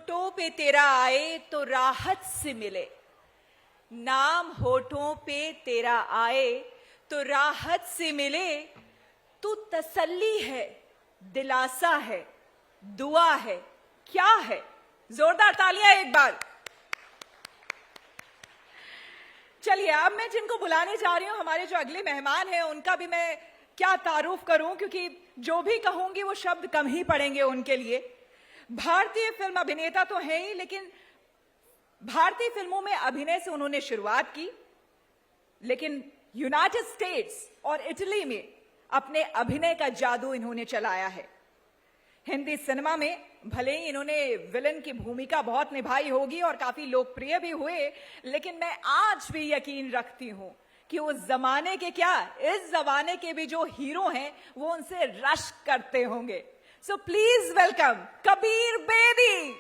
होठों पे तेरा आए तो राहत से मिले, नाम होठों पे तेरा आए तो राहत से मिले। तू तसल्ली है, दिलासा है, दुआ है, क्या है? जोरदार तालियां एक बार। चलिए अब मैं जिनको बुलाने जा रही हूं, हमारे जो अगले मेहमान हैं, उनका भी मैं क्या तारुफ करूं, क्योंकि जो भी कहूंगी वो शब्द कम ही पड़ेंगे उनके लिए। भारतीय फिल्म अभिनेता तो हैं ही, लेकिन भारतीय फिल्मों में अभिनय से उन्होंने शुरुआत की, लेकिन यूनाइटेड स्टेट्स और इटली में अपने अभिनय का जादू इन्होंने चलाया है। हिंदी सिनेमा में भले ही इन्होंने विलन की भूमिका बहुत निभाई होगी और काफी लोकप्रिय भी हुए, लेकिन मैं आज भी यकीन रखती हूं कि उस जमाने के क्या, इस जमाने के भी जो हीरो हैं वो उनसे रश्क करते होंगे। So please welcome Kabir Bedi.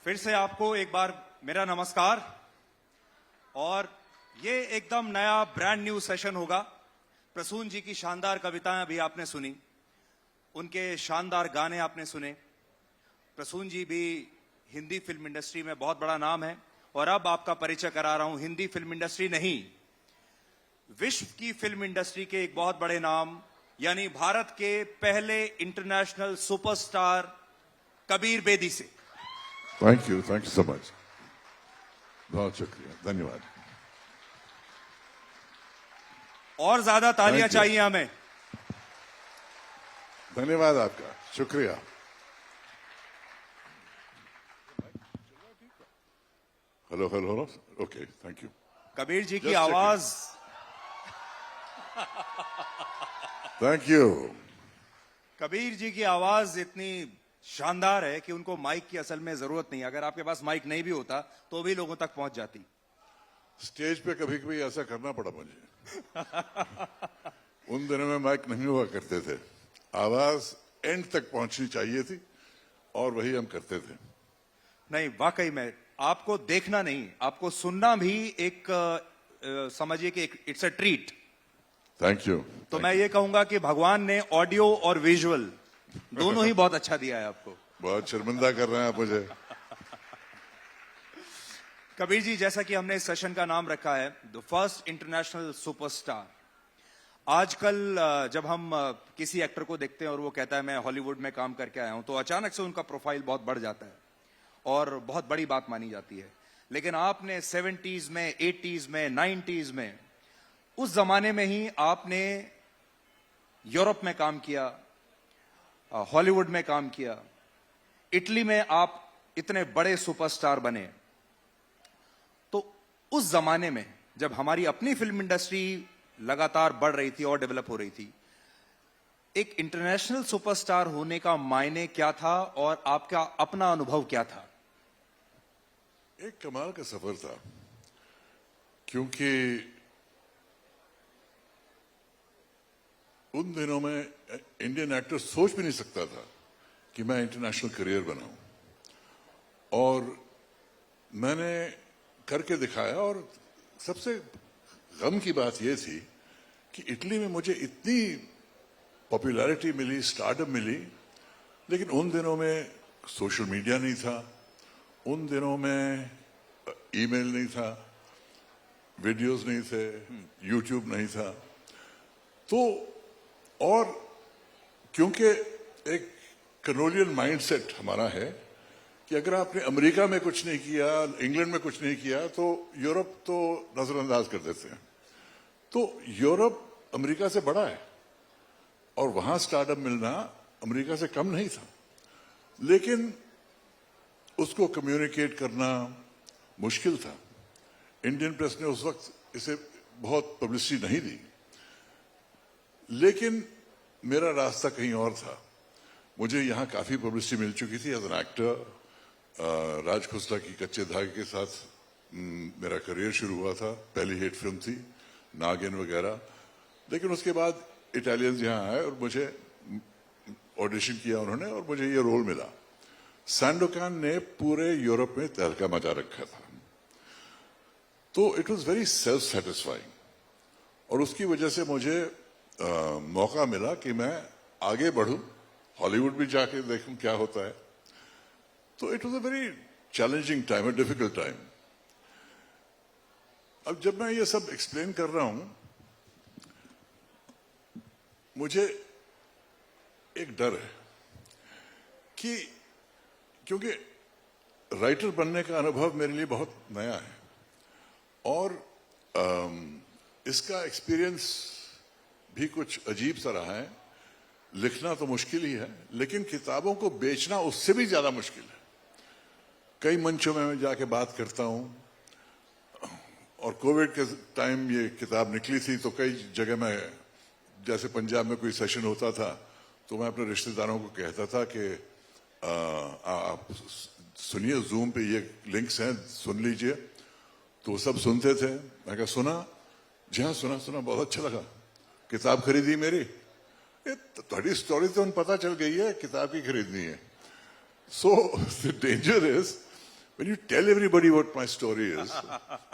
फिर से आपको एक बार मेरा नमस्कार। और ये एकदम नया ब्रांड न्यू सेशन होगा। प्रसून जी की शानदार कविताएं अभी आपने सुनी, उनके शानदार गाने आपने सुने। प्रसून जी भी हिंदी फिल्म इंडस्ट्री में बहुत बड़ा नाम है, और अब आपका परिचय करा रहा हूं हिंदी फिल्म इंडस्ट्री नहीं, विश्व की फिल्म इंडस्ट्री के एक बहुत बड़े नाम, यानी भारत के पहले इंटरनेशनल सुपरस्टार कबीर बेदी से। थैंक यू सो मच, बहुत शुक्रिया, धन्यवाद। और ज्यादा तालियां चाहिए हमें। धन्यवाद आपका, शुक्रिया। Hello hello hello, okay, thank you. Kabir ji की आवाज, थैंक यू। कबीर जी की आवाज इतनी शानदार है कि उनको माइक की असल में जरूरत नहीं। अगर आपके पास माइक नहीं भी होता तो भी लोगों तक पहुंच जाती। स्टेज पे कभी कभी ऐसा करना पड़ा मुझे। उन दिनों में माइक नहीं हुआ करते थे, आवाज एंड तक पहुंचनी चाहिए थी, और वही हम करते थे। नहीं, वाकई में आपको देखना नहीं, आपको सुनना भी एक समझिए कि it's a treat. Thank you. तो मैं ये कहूंगा कि भगवान ने ऑडियो और विजुअल दोनों ही बहुत अच्छा दिया है आपको। बहुत शर्मिंदा कर रहे हैं आप मुझे। कबीर जी, जैसा कि हमने इस सेशन का नाम रखा है द फर्स्ट इंटरनेशनल सुपरस्टार। आजकल जब हम किसी एक्टर को देखते हैं और वो कहता है मैं हॉलीवुड में काम करके आया हूं, तो अचानक से उनका प्रोफाइल बहुत बढ़ जाता है और बहुत बड़ी बात मानी जाती है। लेकिन आपने 70s में, 80s में, 90s में, उस जमाने में ही आपने यूरोप में काम किया, हॉलीवुड में काम किया, इटली में आप इतने बड़े सुपरस्टार बने। तो उस जमाने में जब हमारी अपनी फिल्म इंडस्ट्री लगातार बढ़ रही थी और डेवलप हो रही थी, एक इंटरनेशनल सुपरस्टार होने का मायने क्या था और आपका अपना अनुभव क्या था? एक कमाल का सफर था, क्योंकि उन दिनों में इंडियन एक्टर सोच भी नहीं सकता था कि मैं इंटरनेशनल करियर बनाऊं, और मैंने करके दिखाया। और सबसे गम की बात यह थी कि इटली में मुझे इतनी पॉपुलैरिटी मिली, स्टारडम मिली, लेकिन उन दिनों में सोशल मीडिया नहीं था, उन दिनों में ईमेल नहीं था, वीडियोस नहीं थे, यूट्यूब नहीं था। तो और क्योंकि एक कलोनियल माइंडसेट हमारा है कि अगर आपने अमेरिका में कुछ नहीं किया, इंग्लैंड में कुछ नहीं किया, तो यूरोप तो नजरअंदाज कर देते हैं। तो यूरोप अमेरिका से बड़ा है और वहां स्टार्टअप मिलना अमेरिका से कम नहीं था, लेकिन उसको कम्युनिकेट करना मुश्किल था। इंडियन प्रेस ने उस वक्त इसे बहुत पब्लिसिटी नहीं दी, लेकिन मेरा रास्ता कहीं और था। मुझे यहाँ काफी पब्लिसिटी मिल चुकी थी एज एन एक्टर। राज खुसला की कच्चे धागे के साथ मेरा करियर शुरू हुआ था, पहली हिट फिल्म थी नागिन वगैरह। लेकिन उसके बाद इटालियंस यहाँ आए और मुझे ऑडिशन किया उन्होंने, और मुझे ये रोल मिला। सैंडोकान ने पूरे यूरोप में तहलका मचा रखा था, तो it was very self satisfying. और उसकी वजह से मुझे मौका मिला कि मैं आगे बढ़ूं, हॉलीवुड भी जाके देखूं क्या होता है। तो it was a very challenging time, a difficult time. अब जब मैं ये सब एक्सप्लेन कर रहा हूं, मुझे एक डर है कि क्योंकि राइटर बनने का अनुभव मेरे लिए बहुत नया है और इसका एक्सपीरियंस भी कुछ अजीब सा रहा है। लिखना तो मुश्किल ही है, लेकिन किताबों को बेचना उससे भी ज्यादा मुश्किल है। कई मंचों में मैं जाके बात करता हूं, और कोविड के टाइम ये किताब निकली थी तो कई जगह मैं, जैसे पंजाब में कोई सेशन होता था तो मैं अपने रिश्तेदारों को कहता था कि आप सुनिए, जूम पे ये लिंक्स हैं, सुन लीजिए। तो वो सब सुनते थे। मैं कहा सुना? जी हाँ सुना, बहुत अच्छा लगा। किताब खरीदी मेरी? थोड़ी स्टोरी तो पता चल गई है, किताब की खरीदनी है। So the danger is when you tell everybody what my story is,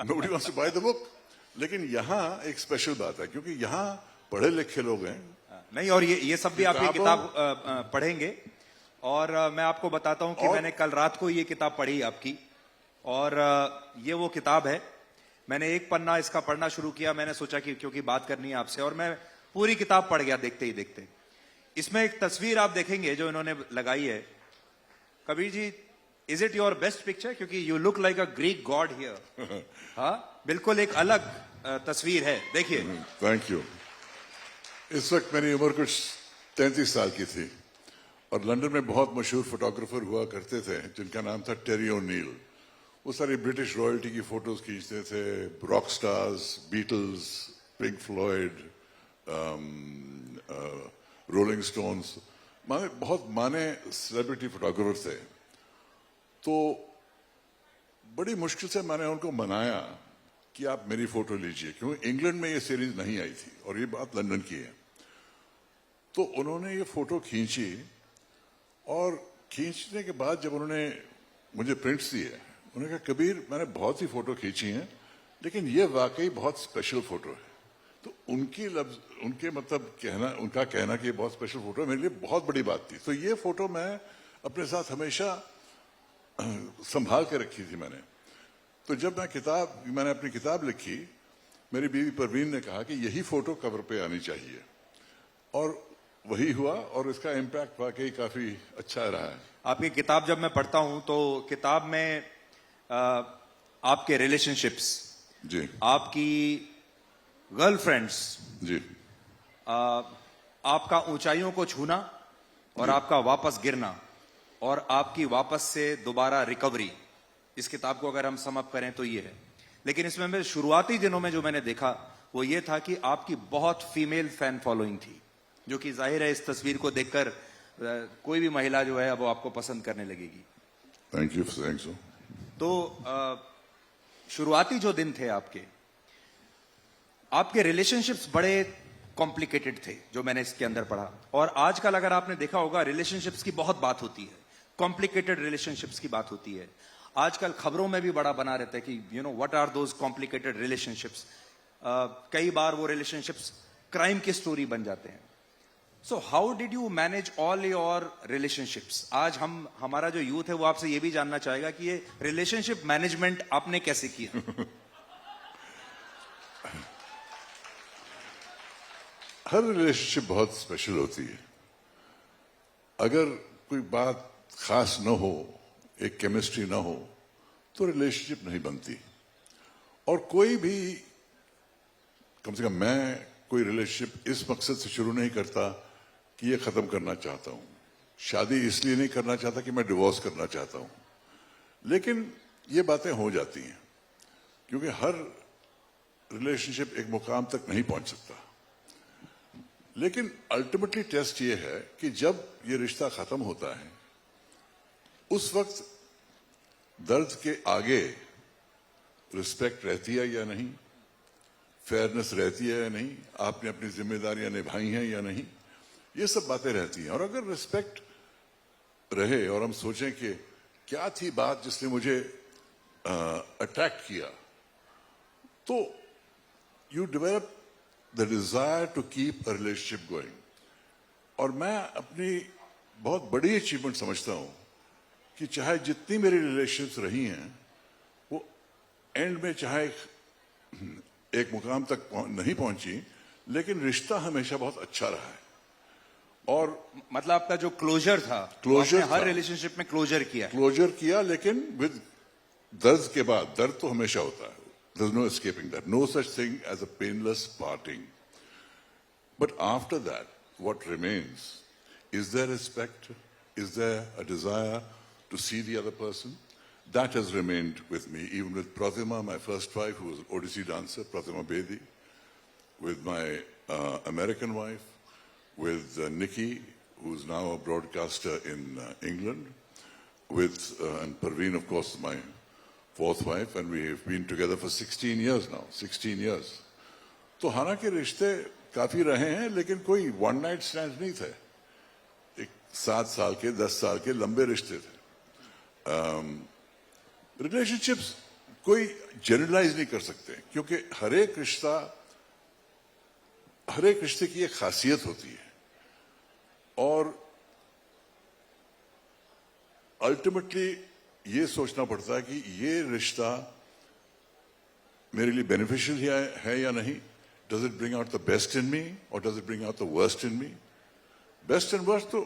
nobody wants to buy the book. लेकिन यहाँ एक स्पेशल बात है, क्योंकि यहाँ पढ़े लिखे लोग हैं। नहीं, और ये सब भी आप ये किताब पढ़ेंगे। और मैं आपको बताता हूं कि मैंने कल रात को ये किताब पढ़ी आपकी, और ये वो किताब है। मैंने एक पन्ना इसका पढ़ना शुरू किया, मैंने सोचा कि क्योंकि बात करनी है आपसे, और मैं पूरी किताब पढ़ गया देखते ही देखते। इसमें एक तस्वीर आप देखेंगे जो इन्होंने लगाई है। Kabir ji, is it your best picture? क्योंकि you look like a Greek god here. हाँ, बिल्कुल एक अलग तस्वीर है, देखिए। Thank you. इस वक्त मेरी उम्र कुछ 33 साल की थी, और लंदन में बहुत मशहूर फोटोग्राफर हुआ करते थे जिनका नाम था टेरी ओ'नील। वो सारी ब्रिटिश रॉयल्टी की फोटोज खींचते थे, rock stars, Beatles, Pink Floyd, Rolling Stones, बहुत माने सेलिब्रिटी फोटोग्राफर थे। तो बड़ी मुश्किल से मैंने उनको मनाया कि आप मेरी फोटो लीजिए, क्योंकि इंग्लैंड में ये सीरीज नहीं आई थी और ये बात लंदन की है। तो उन्होंने ये फोटो खींची, और खींचने के बाद जब उन्होंने मुझे प्रिंट्स दिए, उन्होंने कहा कबीर, मैंने बहुत सी फोटो खींची हैं, लेकिन ये वाकई बहुत स्पेशल फोटो है। तो उनका कहना कि ये बहुत स्पेशल फोटो है, मेरे लिए बहुत बड़ी बात थी। तो ये फोटो मैं अपने साथ हमेशा संभाल के रखी थी मैंने। तो जब मैंने अपनी किताब लिखी, मेरी बीवी परवीन ने कहा कि यही फोटो कवर पे आनी चाहिए, और वही हुआ, और इसका इम्पैक्ट वाकई काफी अच्छा रहा है। आपकी किताब जब मैं पढ़ता हूं तो किताब में आपके रिलेशनशिप्स जी, आपकी गर्लफ्रेंड्स जी, आपका ऊंचाइयों को छूना और आपका वापस गिरना, और आपकी वापस से दोबारा रिकवरी, इस किताब को अगर हम सम अप करें तो ये है। लेकिन इसमें मैं शुरुआती दिनों में जो मैंने देखा वो ये था कि आपकी बहुत फीमेल फैन फॉलोइंग थी, जो कि जाहिर है इस तस्वीर को देखकर कोई भी महिला जो है वो आपको पसंद करने लगेगी। Thank you, thanks. तो शुरुआती जो दिन थे आपके रिलेशनशिप्स बड़े कॉम्प्लिकेटेड थे, जो मैंने इसके अंदर पढ़ा। और आजकल अगर आपने देखा होगा, रिलेशनशिप्स की बहुत बात होती है, कॉम्प्लिकेटेड रिलेशनशिप्स की बात होती है। आजकल खबरों में भी बड़ा बना रहता है कि what are those complicated relationships. कई बार वो रिलेशनशिप्स क्राइम की स्टोरी बन जाते हैं। So how did you manage all your relationships? आज हमारा जो यूथ है वो आपसे ये भी जानना चाहेगा कि ये रिलेशनशिप मैनेजमेंट आपने कैसे किया? हर रिलेशनशिप बहुत स्पेशल होती है। अगर कोई बात खास न हो, एक केमिस्ट्री ना हो, तो रिलेशनशिप नहीं बनती। और कोई भी, कम से कम मैं कोई रिलेशनशिप इस मकसद से शुरू नहीं करता कि ये खत्म करना चाहता हूं। शादी इसलिए नहीं करना चाहता कि मैं डिवोर्स करना चाहता हूं। लेकिन ये बातें हो जाती हैं, क्योंकि हर रिलेशनशिप एक मुकाम तक नहीं पहुंच सकता। लेकिन अल्टीमेटली टेस्ट ये है कि जब ये रिश्ता खत्म होता है, उस वक्त दर्द के आगे रिस्पेक्ट रहती है या नहीं, फेयरनेस रहती है या नहीं, आपने अपनी जिम्मेदारियां निभाई हैं या नहीं, ये सब बातें रहती हैं। और अगर रिस्पेक्ट रहे और हम सोचें कि क्या थी बात जिसने मुझे अटैक किया, तो you develop the desire to keep a relationship going. और मैं अपनी बहुत बड़ी अचीवमेंट समझता हूं कि चाहे जितनी मेरी रिलेशंस रही हैं वो एंड में चाहे एक मुकाम तक नहीं पहुंची, लेकिन रिश्ता हमेशा बहुत अच्छा रहा है। और मतलब आपका जो क्लोजर था, क्लोजर आपने हर था। रिलेशनशिप में क्लोजर किया। क्लोजर किया, लेकिन विद दर्द के बाद, दर्द तो हमेशा होता है, there's no escaping that, no such thing as a painless parting, but after that what remains, is there respect, is there a desire to see the other person? That has remained with me, even with Pratima, my first wife, who was an Odissi dancer, Pratima Bedi, with my American wife, with Nikki, who's now a broadcaster in England, with and Parveen, of course, my fourth wife, and we have been together for 16 years now, 16 years. तो हालांकि रिश्ते काफी रहे हैं, लेकिन कोई one night stand नहीं थे। एक 7 साल के, 10 साल के लंबे रिश्ते थे। रिलेशनशिप्स कोई जनरलाइज नहीं कर सकते, क्योंकि हर एक रिश्ते की एक खासियत होती है, और अल्टीमेटली ये सोचना पड़ता है कि ये रिश्ता मेरे लिए बेनिफिशियल है या नहीं। Does it bring out the best in me और does it bring out the worst in me? Best and worst तो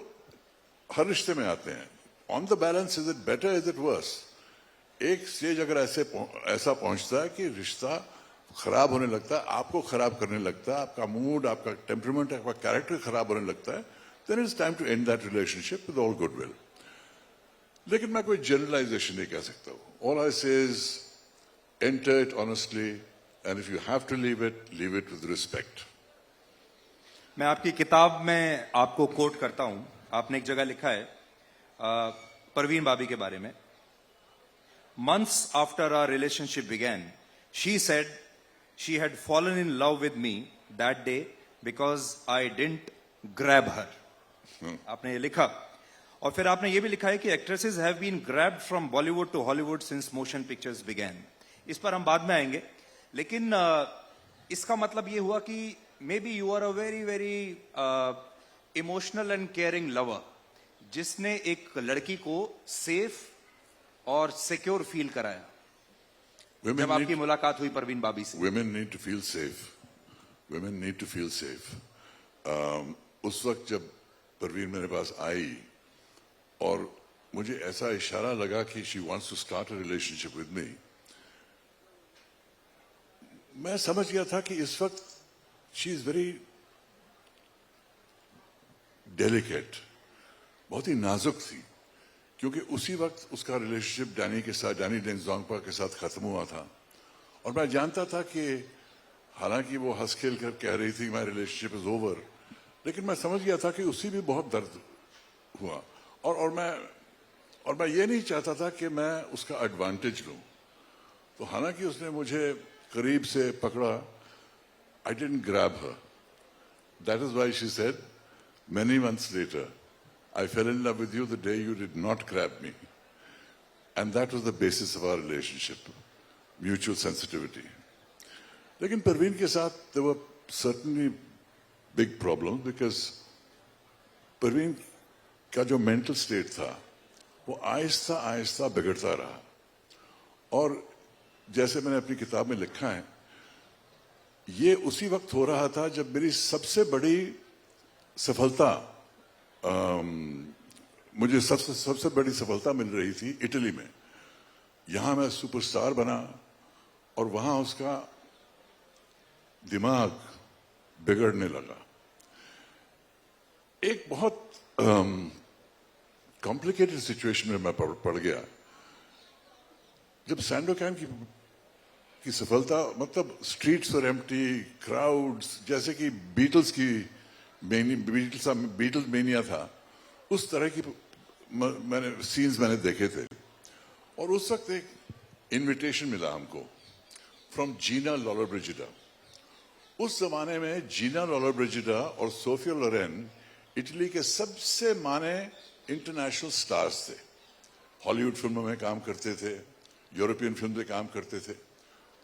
हर रिश्ते में आते हैं। On the balance, is it better, is it worse? एक स्टेज अगर ऐसा पहुंचता है कि रिश्ता खराब होने लगता है, आपको खराब करने लगता है, आपका मूड, आपका टेम्परामेंट, आपका कैरेक्टर खराब होने लगता है, then it's time to end that relationship with all goodwill. लेकिन मैं कोई जनरलाइजेशन नहीं कह सकता हूं। All I say is enter it honestly, and if you have to leave it with respect. मैं आपकी किताब में आपको कोट करता हूं। आपने एक जगह लिखा है परवीन बाबी के बारे में, months after our relationship began, she said she had fallen in love with me that day because I didn't grab her. आपने ये लिखा, और फिर आपने ये भी लिखा है कि actresses have been grabbed from Bollywood to Hollywood since motion pictures began. इस पर हम बाद में आएंगे, लेकिन इसका मतलब ये हुआ कि maybe you are a very very emotional and caring lover, जिसने एक लड़की को सेफ और सिक्योर फील कराया। जब आपकी मुलाकात हुई परवीन बाबी से। Women need to feel safe. Women need to feel safe. उस वक्त जब परवीन मेरे पास आई और मुझे ऐसा इशारा लगा कि she wants to start a relationship with me, मैं समझ गया था कि इस वक्त she is very delicate, बहुत ही नाजुक थी, क्योंकि उसी वक्त उसका रिलेशनशिप डैनी डेंगजोंगपा के साथ खत्म हुआ था। और मैं जानता था कि हालांकि वो हंस खेल कर कह रही थी माय रिलेशनशिप इज ओवर, लेकिन मैं समझ गया था कि उसी भी बहुत दर्द हुआ, और मैं ये नहीं चाहता था कि मैं उसका एडवांटेज लूं। तो हालांकि उसने मुझे करीब से पकड़ा, I didn't grab her. That is why she said many months later, I fell in love with you the day you did not grab me. And that was the basis of our relationship, mutual sensitivity. लेकिन परवीन के साथ there were certainly big problems because Parveen का जो mental state था वो आहिस्ता आहिस्ता बिगड़ता रहा। और जैसे मैंने अपनी किताब में लिखा है, ये उसी वक्त हो रहा था जब मेरी सबसे बड़ी सफलता मुझे सबसे बड़ी सफलता मिल रही थी इटली में। यहां मैं सुपरस्टार बना और वहां उसका दिमाग बिगड़ने लगा। एक बहुत कॉम्प्लिकेटेड सिचुएशन में मैं पड़ गया जब सैंडोकैन की सफलता, मतलब स्ट्रीट्स और एम्प्टी, क्राउड्स, जैसे कि बीटल्स मेनिया था, उस तरह की सीन्स मैंने देखे थे। और उस वक्त एक इनविटेशन मिला हमको फ्रॉम जीना लॉलोब्रिजिडा। उस जमाने में जीना लॉलोब्रिजिडा और सोफिया लोरेन इटली के सबसे माने इंटरनेशनल स्टार्स थे। हॉलीवुड फिल्मों में काम करते थे, यूरोपियन फिल्म में काम करते थे।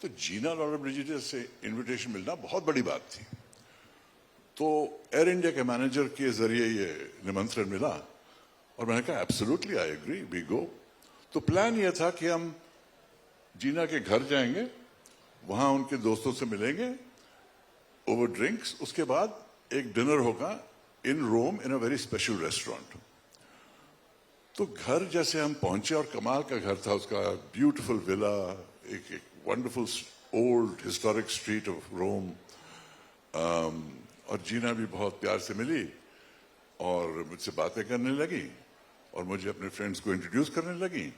तो जीना लॉलोब्रिजिडा से इनविटेशन मिलना बहुत बड़ी बात थी। तो एयर इंडिया के मैनेजर के जरिए ये निमंत्रण मिला और मैंने कहा absolutely I agree, we go. तो प्लान ये था कि हम जीना के घर जाएंगे, वहां उनके दोस्तों से मिलेंगे ओवर ड्रिंक्स, उसके बाद एक डिनर होगा इन रोम इन अ वेरी स्पेशल रेस्टोरेंट। तो घर जैसे हम पहुंचे और कमाल का घर था उसका, ब्यूटीफुल विला, एक wonderful old historic street of Rome. और जीना भी बहुत प्यार से मिली और मुझसे बातें करने लगी और मुझे अपने फ्रेंड्स को इंट्रोड्यूस करने लगी,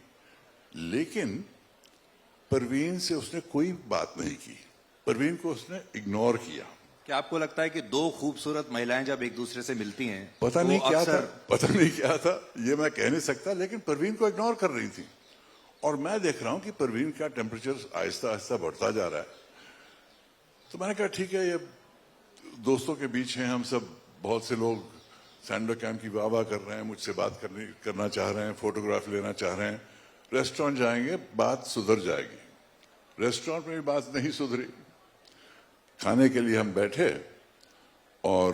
लेकिन परवीन से उसने कोई बात नहीं की। परवीन को उसने इग्नोर किया। क्या आपको लगता है कि दो खूबसूरत महिलाएं जब एक दूसरे से मिलती हैं पता तो नहीं क्या था, अक्सर पता नहीं क्या था, ये मैं कह नहीं सकता, लेकिन परवीन को इग्नोर कर रही थी और मैं देख रहा हूं कि परवीन का टेम्परेचर आहिस्ता आहिस्ता बढ़ता जा रहा है। तो मैंने कहा ठीक है, ये दोस्तों के बीच हैं हम सब, बहुत से लोग सैंडो कैंप की वाह कर रहे हैं, मुझसे बात करना चाह रहे हैं, फोटोग्राफ लेना चाह रहे हैं, रेस्टोरेंट जाएंगे बात सुधर जाएगी। रेस्टोरेंट में भी बात नहीं सुधरी। खाने के लिए हम बैठे और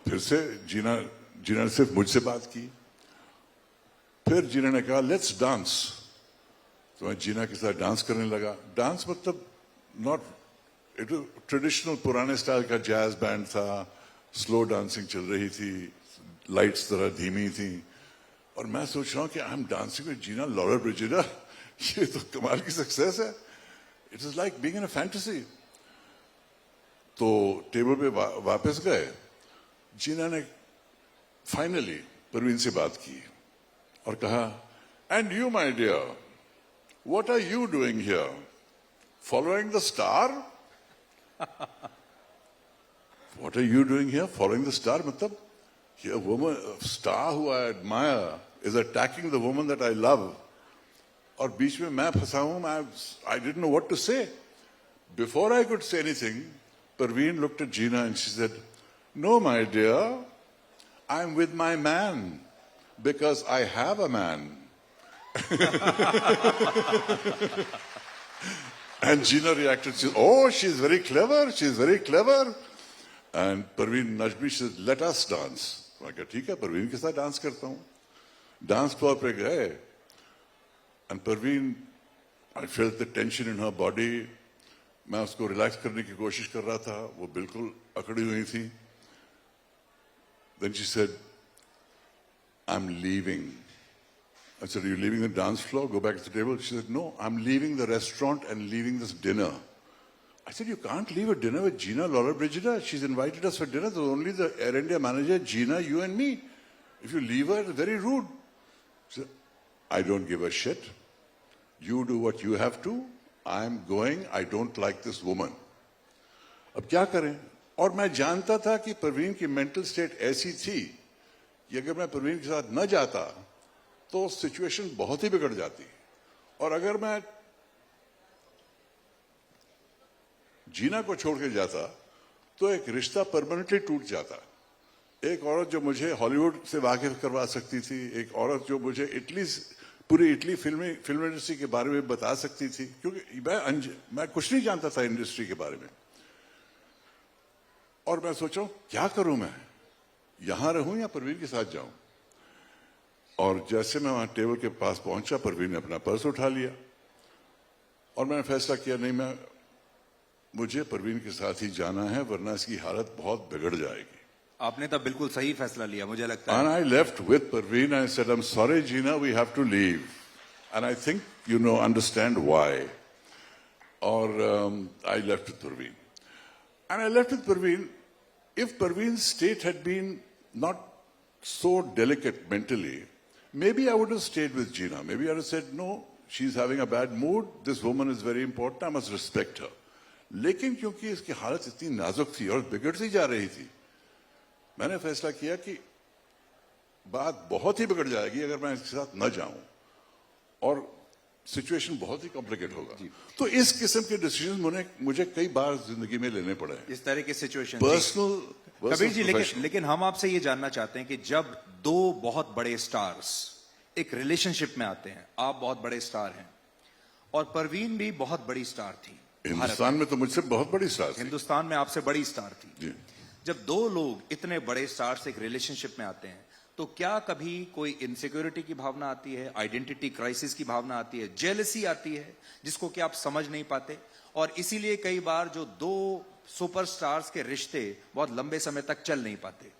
फिर से जीना ने सिर्फ मुझसे बात की। फिर जीना ने कहा लेट्स डांस, तो मैं जीना के साथ डांस करने लगा। डांस मतलब नॉट इट ट्रेडिशनल पुराने स्टाइल का जैज बैंड था, स्लो डांसिंग चल रही थी, लाइट्स जरा धीमी थी और मैं सोच रहा हूं कि I am dancing with Gina Lollobrigida, ये तो कमाल की सक्सेस है। It is like being in a fantasy. तो टेबल पे वापस गए, जीना ने फाइनली परवीन से बात की और कहा and you my dear, what are you doing here, following the star? What are you doing here, following the star? मतलब a woman, a star who I admire is attacking the woman that I love. और बीच में मैं फंसा हूं, I didn't know what to say. Before I could say anything, Parveen looked at Gina and she said, no, my dear, I'm with my man because I have a man. And Gina reacted, she said, oh, she's very clever, she's very clever. And Parveen nudged me, she said, let us dance. मैं कहा ठीक है, परवीन के साथ dance करता हूं। Dance floor पे गए and Parveen, I felt the tension in her body. मैं उसको रिलैक्स करने की कोशिश कर रहा था, वो बिल्कुल अकड़ी हुई थी। Then she said, I am leaving. I said, you leaving the dance floor, go back to the table? She said, no, I am leaving the restaurant and leaving this dinner. I said, you can't leave a dinner with Gina Lollar Brigida. She's invited us for dinner. There's only the Air India manager, Gina, you and me. If you leave her, it's very rude. She said, I don't give a shit. You do what you have to. I'm going. I don't like this woman. अब क्या करें? और मैं जानता था कि परवीन की mental state ऐसी थी कि अगर मैं परवीन के साथ न जाता तो सिचुएशन बहुत ही बिगड़ जाती। और अगर मैं जीना को छोड़ के जाता तो एक रिश्ता परमानेंटली टूट जाता। एक औरत जो मुझे हॉलीवुड से वाकिफ करवा सकती थी, एक औरत जो मुझे पूरी इटली फिल्म इंडस्ट्री के बारे में बता सकती थी, क्योंकि मैं कुछ नहीं जानता था इंडस्ट्री के बारे में। और मैं सोच रहा हूं क्या करूं, मैं यहां रहूं या परवीन के साथ जाऊं। और जैसे मैं वहां टेबल के पास पहुंचा, परवीन ने अपना पर्स उठा लिया और मैंने फैसला किया, नहीं, मुझे परवीन के साथ ही जाना है, वरना इसकी हालत बहुत बिगड़ जाएगी। आपने तब बिल्कुल सही फैसला लिया, मुझे लगता है। And I left with Parveen. I said, I'm sorry, Gina, we have to leave. And I think you understand why. Or I left with Parveen. And I left with Parveen. If Parveen's state had been not so delicate mentally, maybe I would have stayed with Gina. Maybe I would have said, no, she's having a bad mood. This woman is very important. I must respect her. लेकिन क्योंकि इसकी हालत इतनी नाजुक थी और बिगड़ती जा रही थी, मैंने फैसला किया कि बात बहुत ही बिगड़ जाएगी अगर मैं इसके साथ न जाऊं और सिचुएशन बहुत ही कॉम्प्लिकेट होगा। तो इस किस्म के डिसीजन मुझे कई बार जिंदगी में लेने पड़े हैं, इस तरह की सिचुएशन। पर्सनल। कबीर जी, लेकिन हम आपसे ये जानना चाहते हैं कि जब दो बहुत बड़े स्टार्स एक रिलेशनशिप में आते हैं, आप बहुत बड़े स्टार हैं और परवीन भी बहुत बड़ी स्टार थी, हिंदुस्तान में तो मुझसे बहुत बड़ी स्टार थी। हिंदुस्तान में आपसे बड़ी स्टार थी। जी। जब दो लोग इतने बड़े स्टार्स एक रिलेशनशिप में आते हैं तो क्या कभी कोई इनसिक्योरिटी की भावना आती है, आइडेंटिटी क्राइसिस की भावना आती है, जेलसी आती है जिसको कि आप समझ नहीं पाते? और इसीलिए कई बार जो दो सुपरस्टार्स के रिश्ते बहुत लंबे समय तक चल नहीं पाते।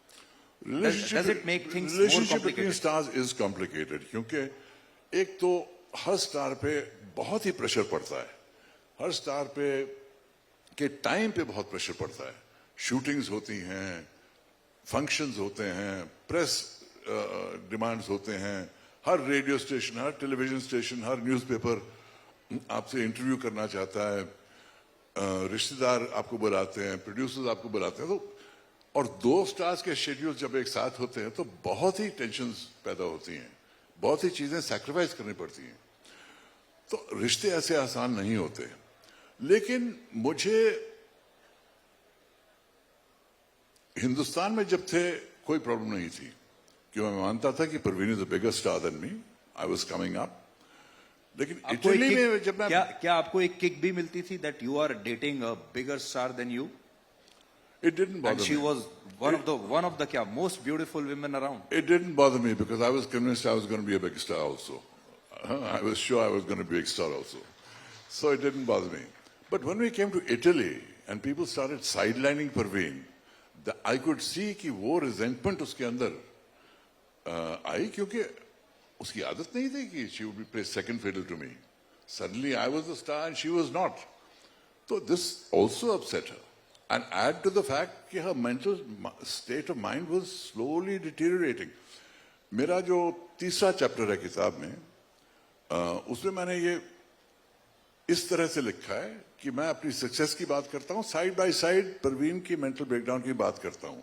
Does it make things more relationship between complicated? Stars is complicated, क्योंकि एक तो हर स्टार पे बहुत ही प्रेशर पड़ता है, हर स्टार पे के टाइम पे बहुत प्रेशर पड़ता है। शूटिंग्स होती हैं, फंक्शंस होते हैं, प्रेस डिमांड्स होते हैं, हर रेडियो स्टेशन, हर टेलीविजन स्टेशन, हर न्यूज़पेपर आपसे इंटरव्यू करना चाहता है, रिश्तेदार आपको बुलाते हैं, प्रोड्यूसर्स आपको बुलाते हैं। तो और दो स्टार्स के शेड्यूल जब एक साथ होते हैं तो बहुत ही टेंशन्स पैदा होती हैं, बहुत ही चीजें सैक्रिफाइस करनी पड़ती हैं। तो रिश्ते ऐसे आसान नहीं होते। लेकिन मुझे हिंदुस्तान में जब थे कोई प्रॉब्लम नहीं थी, क्योंकि मैं मानता था कि Parveen is a bigger star than me, I was coming up. लेकिन आपको एक इटली में kick- जब मैं क्या आपको एक किक भी मिलती थी that you are dating a bigger star than you? it didn't And bother she me. was one of the most beautiful women around. It didn't bother me because I was convinced I was going to be a big star also. I was sure I was going to be a big star also. So it didn't bother me. But when we came to Italy and people started sidelining Parveen, I could see कि वो resentment उसके अंदर आई, क्योंकि उसकी आदत नहीं थी कि she would play second fiddle to me. Suddenly I was the star and she was not. So this also upset her. And add to the fact कि her mental state of mind was slowly deteriorating. मेरा जो तीसरा chapter है किताब में, उसमें मैंने ये इस तरह से लिखा है कि मैं अपनी सक्सेस की बात करता हूँ, साइड बाय साइड परवीन की मेंटल ब्रेकडाउन की बात करता हूँ।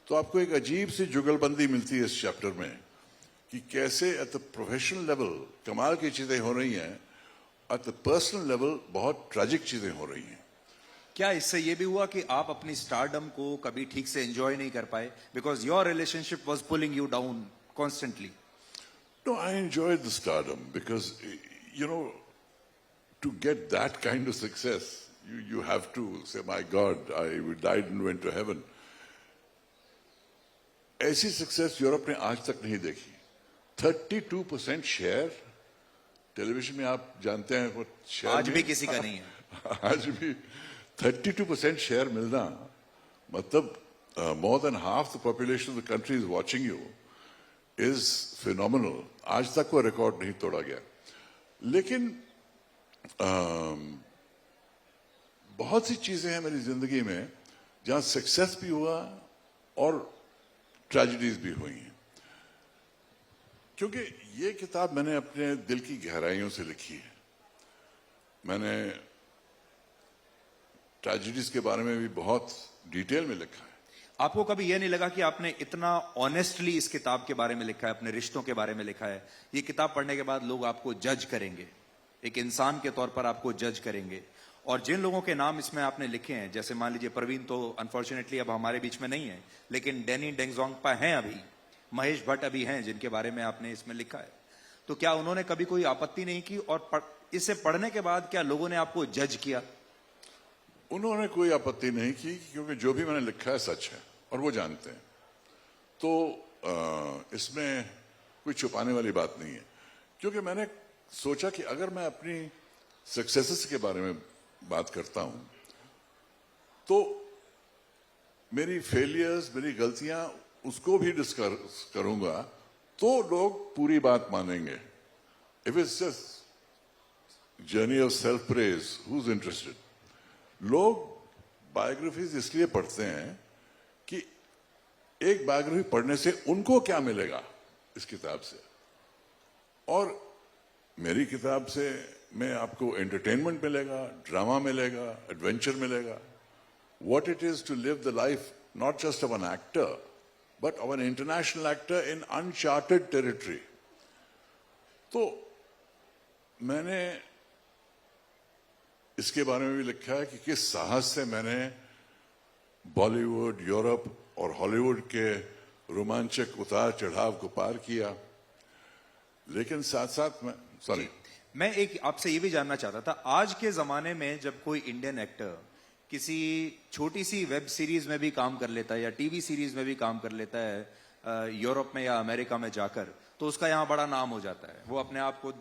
तो आपको एक अजीब सी जुगलबंदी मिलती है इस चैप्टर में कि कैसे एट द प्रोफेशनल लेवल कमाल की चीजें हो रही हैं, एट द पर्सनल लेवल बहुत ट्रेजिक चीजें हो रही हैं। क्या इससे ये भी हुआ कि आप अपनी स्टारडम को कभी ठीक से एंजॉय नहीं कर पाए because your relationship was pulling you down constantly? No, I enjoyed the stardom because, you know, to get that kind of success, you have to say, my God, I died and went to heaven. ऐसी success Europe ने आज तक नहीं देखी। 32% share television में, आप जानते हैं वो शेयर आज भी किसी का नहीं है। आज भी 32% शेयर मिलना मतलब more than half the population of the country is watching you is phenomenal. आज तक वो रिकॉर्ड नहीं तोड़ा गया। लेकिन बहुत सी चीजें हैं मेरी जिंदगी में जहां सक्सेस भी हुआ और ट्रेजेडीज भी हुई हैं, क्योंकि ये किताब मैंने अपने दिल की गहराइयों से लिखी है। मैंने ट्रेजेडीज के बारे में भी बहुत डिटेल में लिखा है। आपको कभी यह नहीं लगा कि आपने इतना ऑनेस्टली इस किताब के बारे में लिखा है, अपने रिश्तों के बारे में लिखा है, ये किताब पढ़ने के बाद लोग आपको जज करेंगे, एक इंसान के तौर पर आपको जज करेंगे? और जिन लोगों के नाम इसमें आपने लिखे हैं, जैसे मान लीजिए परवीन तो अनफॉर्चुनेटली अब हमारे बीच में नहीं है, लेकिन डैनी डेंगजोंगपा हैं अभी, महेश भट्ट अभी हैं जिनके बारे में आपने इसमें लिखा है, तो क्या उन्होंने कभी कोई आपत्ति नहीं की? और इसे पढ़ने के बाद क्या लोगों ने आपको जज किया? उन्होंने कोई आपत्ति नहीं की, क्योंकि जो भी मैंने लिखा है सच है और वो जानते हैं। तो इसमें कोई छुपाने वाली बात नहीं है, क्योंकि मैंने सोचा कि अगर मैं अपनी सक्सेसेस के बारे में बात करता हूं तो मेरी फेलियर्स, मेरी गलतियां उसको भी डिस्कस करूंगा तो लोग पूरी बात मानेंगे। If it's just journey of self praise, who is interested? लोग बायोग्राफीज इसलिए पढ़ते हैं कि एक बायोग्राफी पढ़ने से उनको क्या मिलेगा इस किताब से, और मेरी किताब से में आपको एंटरटेनमेंट मिलेगा, ड्रामा मिलेगा, एडवेंचर मिलेगा, what it is to live the life not just of an actor but of an international actor in uncharted territory. तो मैंने इसके बारे में भी लिखा है कि किस साहस से मैंने बॉलीवुड, यूरोप और हॉलीवुड के रोमांचक उतार चढ़ाव को पार किया। लेकिन साथ साथ मैं मैं एक आपसे ये भी जानना चाहता था, आज के जमाने में जब कोई इंडियन एक्टर किसी छोटी सी वेब सीरीज में भी काम कर लेता है या टीवी सीरीज में भी काम कर लेता है यूरोप में या अमेरिका में जाकर, तो उसका यहाँ बड़ा नाम हो जाता है, वो अपने आप को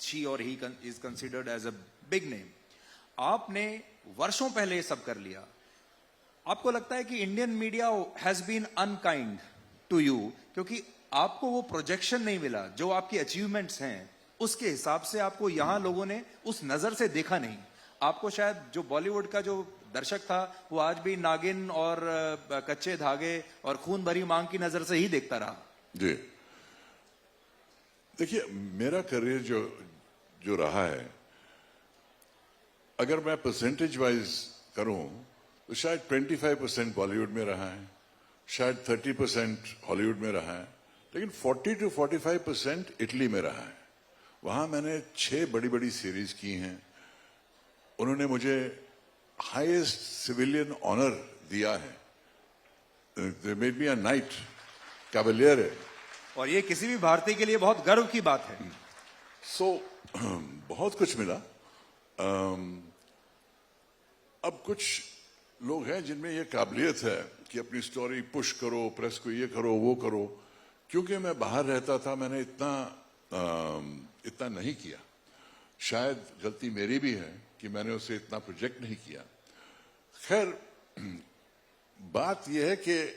शी और he is considered as a big name. आपने वर्षों पहले ये सब कर लिया, आपको लगता है कि Indian media has been unkind to you क्योंकि आपको वो प्रोजेक्शन नहीं मिला, जो आपकी अचीवमेंट्स हैं उसके हिसाब से आपको यहां लोगों ने उस नजर से देखा नहीं? आपको शायद जो बॉलीवुड का जो दर्शक था वो आज भी नागिन और कच्चे धागे और खून भरी मांग की नजर से ही देखता रहा। जी, देखिए मेरा करियर जो रहा है, अगर मैं परसेंटेज वाइज करूं तो शायद 25% बॉलीवुड में रहा है, शायद 30% हॉलीवुड में रहा है, लेकिन 40 to 45% इटली में रहा है। वहां मैंने 6 बड़ी बड़ी सीरीज की हैं। उन्होंने मुझे हाईएस्ट सिविलियन ऑनर दिया है, they made me a night, Cavalier है, और ये किसी भी भारतीय के लिए बहुत गर्व की बात है। सो बहुत कुछ मिला। अब कुछ लोग हैं जिनमें ये काबिलियत है कि अपनी स्टोरी पुश करो, प्रेस को ये करो वो करो। क्योंकि मैं बाहर रहता था, मैंने इतना नहीं किया। शायद गलती मेरी भी है कि मैंने उसे इतना प्रोजेक्ट नहीं किया। खैर, बात यह है कि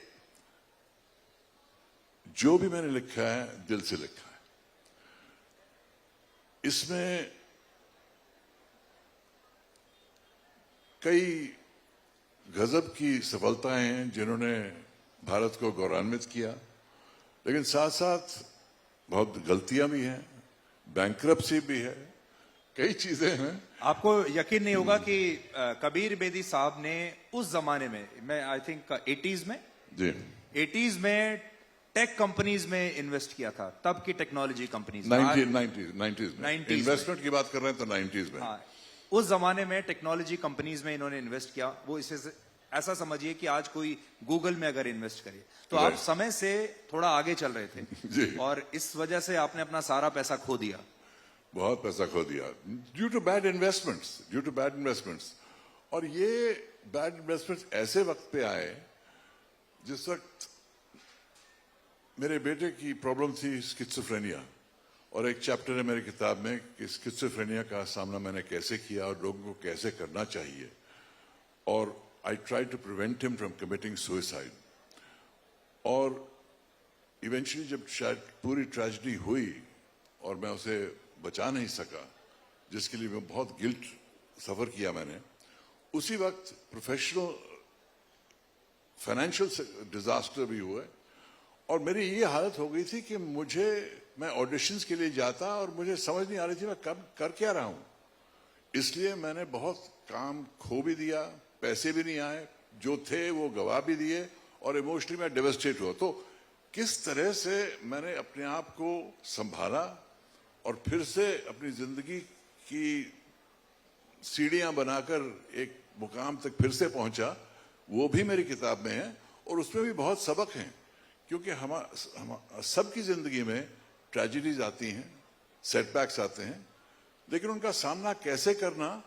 जो भी मैंने लिखा है दिल से लिखा है। इसमें कई गजब की सफलताएं हैं जिन्होंने भारत को गौरवान्वित किया, लेकिन साथ साथ बहुत गलतियां भी हैं, बैंकरप्सी भी है, कई चीजें हैं। आपको यकीन नहीं होगा कि कबीर बेदी साहब ने उस जमाने में, मैं आई थिंक 80s में जी 80s में टेक कंपनीज में इन्वेस्ट किया था, तब की टेक्नोलॉजी कंपनीज में। 90s में 90s इन्वेस्टमेंट की बात कर रहे हैं तो 90s में। हाँ, उस जमाने में टेक्नोलॉजी कंपनीज में इन्होंने इन्वेस्ट किया। वो इसे ऐसा समझिए कि आज कोई गूगल में अगर इन्वेस्ट करे तो आप समय से थोड़ा आगे चल रहे थे जी। और इस वजह से आपने अपना सारा पैसा खो दिया। बहुत पैसा खो दिया ड्यू टू बैड इन्वेस्टमेंट्स। और ये बैड इन्वेस्टमेंट्स ऐसे वक्त पे आए जिस वक्त मेरे बेटे की प्रॉब्लम थी स्किज़ोफ्रेनिया, और एक चैप्टर है मेरी किताब में कि स्किज़ोफ्रेनिया का सामना मैंने कैसे किया और लोगों को कैसे करना चाहिए, और I try to prevent him from committing suicide. और इवेंचुअली जब शायद पूरी ट्रेजेडी हुई और मैं उसे बचा नहीं सका, जिसके लिए मैं बहुत गिल्ट सफर किया मैंने, उसी वक्त प्रोफेशनल फाइनेंशियल डिजास्टर भी हुआ और मेरी ये हालत हो गई थी कि मैं ऑडिशंस के लिए जाता और मुझे समझ नहीं आ रही थी मैं कब कर क्या रहा हूं। इसलिए मैंने बहुत काम खो भी दिया, पैसे भी नहीं आए, जो थे वो गवा भी दिए, और इमोशनली मैं डेवस्टेट हुआ। तो किस तरह से मैंने अपने आप को संभाला और फिर से अपनी जिंदगी की सीढ़ियां बनाकर एक मुकाम तक फिर से पहुंचा, वो भी मेरी किताब में है। और उसमें भी बहुत सबक हैं, क्योंकि हम सबकी जिंदगी में ट्रेजेडीज आती हैं, सेटबैक्स आते हैं, लेकिन उनका सामना कैसे करना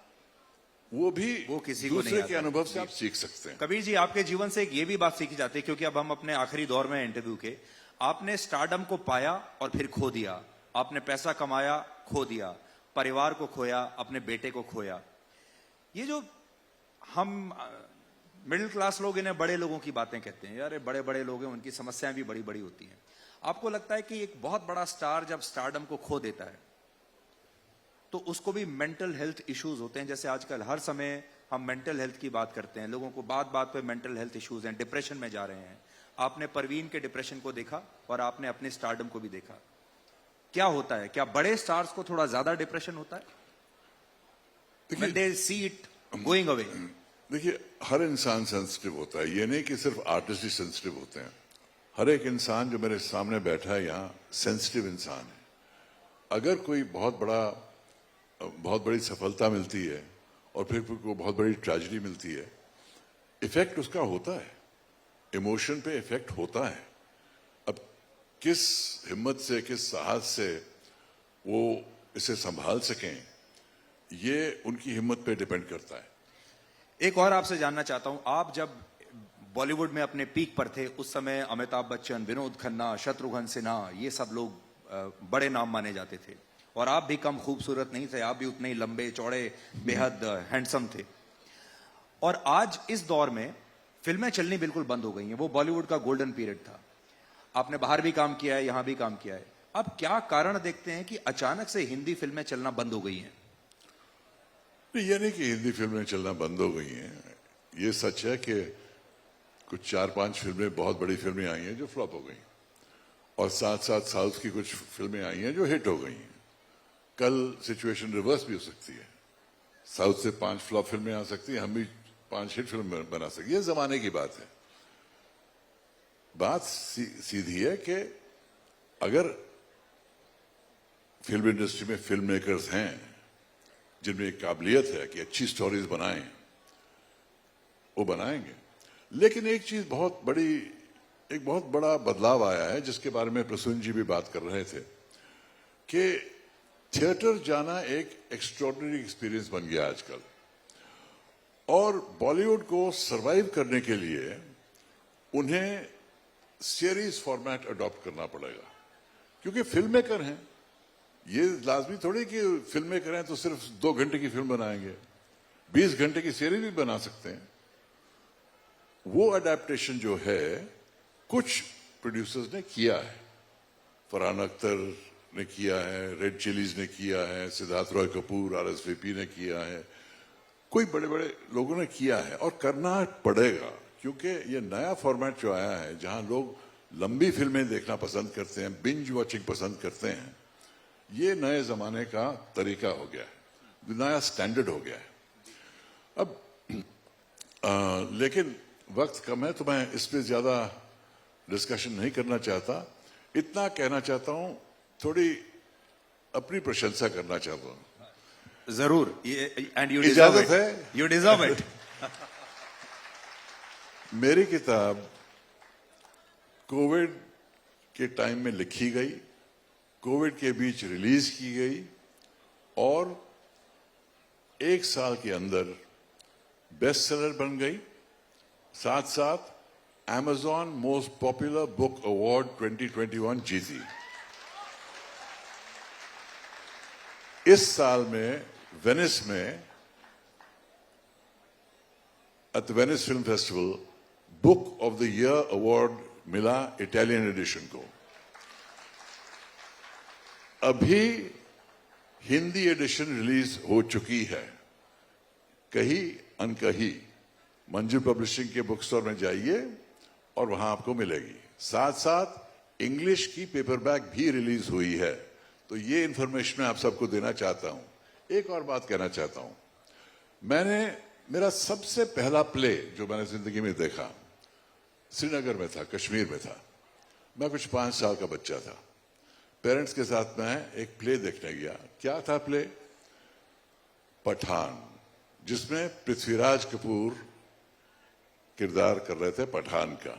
वो किसी को दूसरे नहीं के आता। अनुभव से आप सीख सकते हैं। कबीर जी, आपके जीवन से एक ये भी बात सीखी जाती है, क्योंकि अब हम अपने आखिरी दौर में इंटरव्यू के, आपने स्टारडम को पाया और फिर खो दिया, आपने पैसा कमाया, खो दिया, परिवार को खोया, अपने बेटे को खोया। ये जो हम मिडिल क्लास लोग इन्हें बड़े लोगों की बातें कहते हैं, यार बड़े बड़े लोग हैं, उनकी समस्याएं भी बड़ी बड़ी होती हैं। आपको लगता है कि एक बहुत बड़ा स्टार जब स्टारडम को खो देता है तो उसको भी मेंटल हेल्थ इश्यूज होते हैं? जैसे आजकल हर समय हम मेंटल हेल्थ की बात करते हैं, लोगों को बात बात पे मेंटल हेल्थ इश्यूज हैं, डिप्रेशन में जा रहे हैं। आपने परवीन के डिप्रेशन को देखा और आपने अपने स्टारडम को भी देखा। क्या होता है, क्या बड़े स्टार्स को थोड़ा ज्यादा डिप्रेशन होता है when they see it going away? देखिए, हर इंसान सेंसिटिव होता है, ये नहीं कि सिर्फ आर्टिस्ट ही सेंसिटिव होते हैं। हर एक इंसान जो मेरे सामने बैठा है यहाँ सेंसिटिव इंसान है। अगर कोई बहुत बड़ी सफलता मिलती है और फिर कोई बहुत बड़ी ट्रेजेडी मिलती है, इफेक्ट उसका होता है, इमोशन पे इफेक्ट होता है। अब किस हिम्मत से, किस साहस से वो इसे संभाल सकें, ये उनकी हिम्मत पे डिपेंड करता है। एक और आपसे जानना चाहता हूं, आप जब बॉलीवुड में अपने पीक पर थे उस समय अमिताभ बच्चन, विनोद खन्ना, शत्रुघ्न सिन्हा, ये सब लोग बड़े नाम माने जाते थे और आप भी कम खूबसूरत नहीं थे, आप भी उतने ही लंबे चौड़े बेहद हैंडसम थे। और आज इस दौर में फिल्में चलनी बिल्कुल बंद हो गई हैं। वो बॉलीवुड का गोल्डन पीरियड था, आपने बाहर भी काम किया है, यहां भी काम किया है। अब क्या कारण देखते हैं कि अचानक से हिंदी फिल्में चलना बंद हो गई हैं? ये नहीं कि हिंदी फिल्में चलना बंद हो गई हैं, ये सच है कि कुछ 4-5 फिल्में, बहुत बड़ी फिल्में आई हैं जो फ्लॉप हो गई, और साथ साथ साउथ की कुछ फिल्में आई हैं जो हिट हो गई हैं। कल सिचुएशन रिवर्स भी हो सकती है, साउथ से 5 फ्लॉप फिल्में आ सकती हैं, हम भी 5 हिट फिल्म बना सकते, ये जमाने की बात है। बात सीधी है कि अगर फिल्म इंडस्ट्री में फिल्म मेकर्स हैं जिनमें एक काबिलियत है कि अच्छी स्टोरीज बनाएं, वो बनाएंगे। लेकिन एक चीज एक बहुत बड़ा बदलाव आया है जिसके बारे में प्रसून जी भी बात कर रहे थे कि थिएटर जाना एक एक्स्ट्रॉर्डिनरी एक्सपीरियंस बन गया आजकल, और बॉलीवुड को सरवाइव करने के लिए उन्हें सीरीज फॉर्मेट अडॉप्ट करना पड़ेगा, क्योंकि फिल्म मेकर हैं। ये लाजमी थोड़ी कि फिल्म मेकर हैं तो सिर्फ 2 घंटे की फिल्म बनाएंगे, 20 घंटे की सीरीज भी बना सकते हैं। वो अडेप्टेशन जो है कुछ प्रोड्यूसर्स ने किया है, फरहान अख्तर ने किया है, रेड चिलीज ने किया है, सिद्धार्थ रॉय कपूर, RSVP ने किया है, कोई बड़े बड़े लोगों ने किया है, और करना पड़ेगा, क्योंकि ये नया फॉर्मेट जो आया है जहां लोग लंबी फिल्में देखना पसंद करते हैं, बिंज वॉचिंग पसंद करते हैं, ये नए जमाने का तरीका हो गया है, नया स्टैंडर्ड हो गया है। अब लेकिन वक्त कम है तो मैं इस पर ज्यादा डिस्कशन नहीं करना चाहता। इतना कहना चाहता हूं, थोड़ी अपनी प्रशंसा करना चाहता हूं। जरूर, एंड यू इजाजत है, यू डिजर्व इट। मेरी किताब कोविड के टाइम में लिखी गई, कोविड के बीच रिलीज की गई, और 1 साल के अंदर बेस्ट सेलर बन गई, साथ साथ Amazon most popular book award 2021 जीती। इस साल में वेनिस में at the Venice film festival book of the year award मिला इटालियन एडिशन को। अभी हिंदी एडिशन रिलीज हो चुकी है, कहीं अनकहीं मंजू पब्लिशिंग के बुक स्टोर में जाइए और वहां आपको मिलेगी। साथ साथ इंग्लिश की पेपरबैक भी रिलीज हुई है, तो ये इंफॉर्मेशन मैं आप सबको देना चाहता हूं। एक और बात कहना चाहता हूं, मेरा सबसे पहला प्ले जो मैंने जिंदगी में देखा श्रीनगर में था, कश्मीर में था। मैं कुछ 5 साल का बच्चा था, पेरेंट्स के साथ मैं एक प्ले देखने गया। क्या था प्ले? पठान, जिसमें पृथ्वीराज कपूर किरदार कर रहे थे पठान का,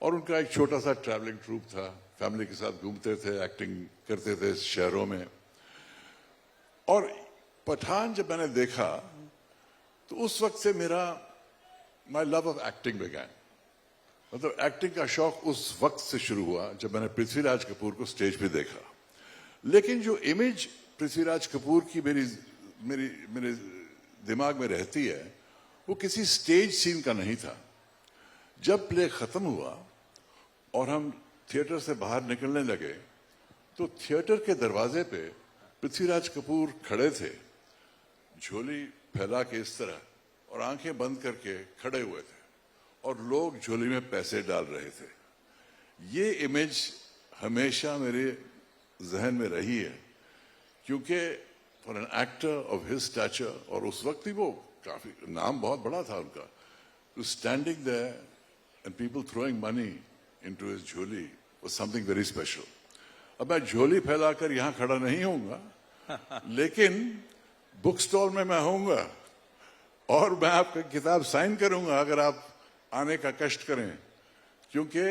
और उनका एक छोटा सा ट्रैवलिंग ट्रूप था, फैमिली के साथ घूमते थे, एक्टिंग करते थे शहरों में। और पठान जब मैंने देखा तो उस वक्त से my love of acting began. मतलब एक्टिंग का शौक उस वक्त से शुरू हुआ जब मैंने पृथ्वीराज कपूर को स्टेज पे देखा। लेकिन जो इमेज पृथ्वीराज कपूर की मेरे दिमाग में रहती है, वो किसी स्टेज सीन का नहीं था। जब प्ले खत्म हुआ और हम थिएटर से बाहर निकलने लगे तो थिएटर के दरवाजे पे पृथ्वीराज कपूर खड़े थे, झोली फैला के इस तरह, और आंखें बंद करके खड़े हुए थे, और लोग झोली में पैसे डाल रहे थे। ये इमेज हमेशा मेरे जहन में रही है, क्योंकि for an actor of his stature, और उस वक्त ही वो काफी नाम बहुत बड़ा था उनका, to standing there and people throwing money into his झोली वाज समथिंग वेरी स्पेशल। अब मैं झोली फैलाकर यहां खड़ा नहीं होऊंगा, लेकिन बुक स्टॉल में मैं होऊंगा और मैं आपकी किताब साइन करूंगा अगर आप आने का कष्ट करें, क्योंकि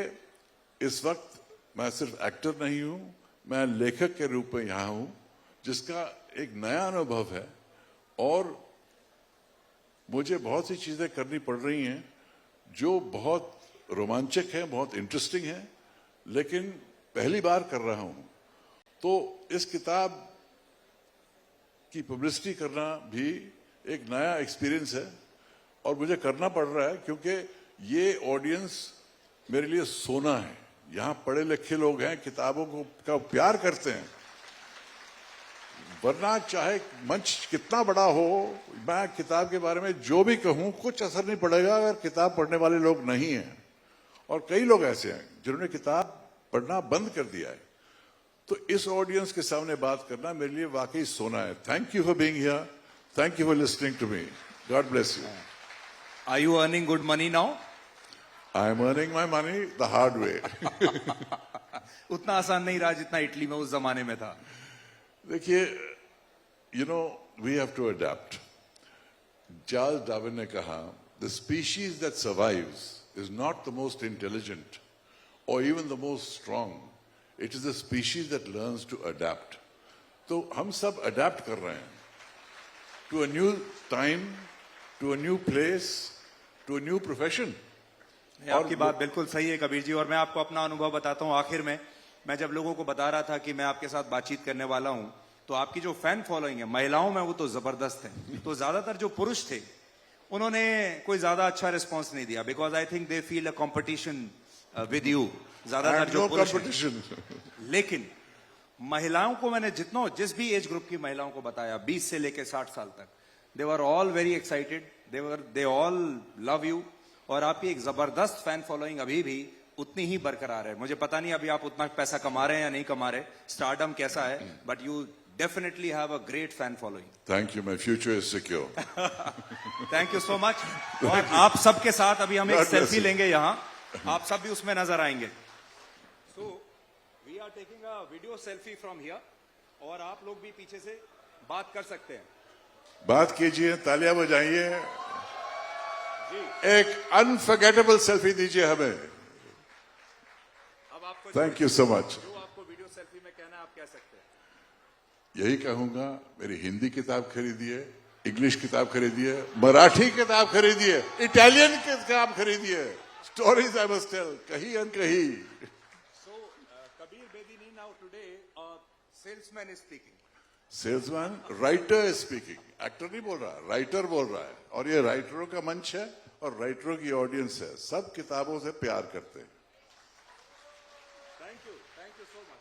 इस वक्त मैं सिर्फ एक्टर नहीं हूं, मैं लेखक के रूप में यहां हूं। जिसका एक नया अनुभव है और मुझे बहुत सी चीजें करनी पड़ रही हैं जो बहुत रोमांचक है, बहुत इंटरेस्टिंग है, लेकिन पहली बार कर रहा हूं। तो इस किताब की पब्लिसिटी करना भी एक नया एक्सपीरियंस है और मुझे करना पड़ रहा है क्योंकि ये ऑडियंस मेरे लिए सोना है। यहां पढ़े लिखे लोग हैं, किताबों को का प्यार करते हैं, वरना चाहे मंच कितना बड़ा हो, मैं किताब के बारे में जो भी कहूं कुछ असर नहीं पड़ेगा अगर किताब पढ़ने वाले लोग नहीं हैं। और कई लोग ऐसे हैं जिन्होंने किताब पढ़ना बंद कर दिया है। तो इस ऑडियंस के सामने बात करना मेरे लिए वाकई सोना है। Thank you for being here, thank you for listening to me, God bless you. Are you earning good money now? I am earning my money the hard way. उतना आसान नहीं रहा जितना इटली में उस जमाने में था। देखिए, you know, we have to adapt. Charles Darwin ने कहा, the species that survives is not the most intelligent और even the most strong, it is the species that learns to adapt. तो हम सब अडेप्ट कर रहे हैं to a new time, to a new place, to a new profession. आपकी बात बिल्कुल सही है कबीर जी। और मैं आपको अपना अनुभव बताता हूं। आखिर में मैं जब लोगों को बता रहा था कि मैं आपके साथ बातचीत करने वाला हूं, तो आपकी जो फैन फॉलोइंग है महिलाओं में, वो तो जबरदस्त है। तो ज्यादातर जो पुरुष थे उन्होंने कोई ज्यादा अच्छा रिस्पॉन्स नहीं दिया, because I think they feel a competition with you. ज्यादातर जो पुरुष हैं। लेकिन महिलाओं को मैंने जिस भी एज ग्रुप की महिलाओं को बताया, 20 से लेकर 60 साल तक, they were all very excited, they all love you. और आपकी एक जबरदस्त फैन फॉलोइंग अभी भी उतनी ही बरकरार है। मुझे पता नहीं अभी आप उतना पैसा कमा रहे हैं या नहीं कमा रहे, स्टारडम कैसा है, but you definitely have a great fan following. Thank you, my future is secure. Thank you so much. और आप सबके साथ अभी हम एक God bless सेल्फी you. लेंगे यहाँ, आप सब भी उसमें नजर आएंगे। So we are taking a video selfie from here, और आप लोग भी पीछे से बात कर सकते हैं। बात कीजिए, तालियां बजाइए, एक अनफॉरगेटेबल सेल्फी दीजिए हमें। अब आपको थैंक यू सो मच। जो आपको वीडियो सेल्फी में कहना है आप कह सकते हैं। यही कहूंगा, मेरी हिंदी किताब खरीदिए, इंग्लिश किताब खरीदिए, मराठी किताब खरीदिए, इटालियन किताब खरीदिए। स्टोरीज आई मस्ट टेल, कहीं अनकहीं। So, Kabir Bedini, now today, a salesman is speaking. Salesman, writer is speaking. Actor नहीं बोल रहा, राइटर बोल रहा है। और ये राइटरों का मंच है और राइटरों की ऑडियंस है। सब किताबों से प्यार करते हैं। Thank you so much.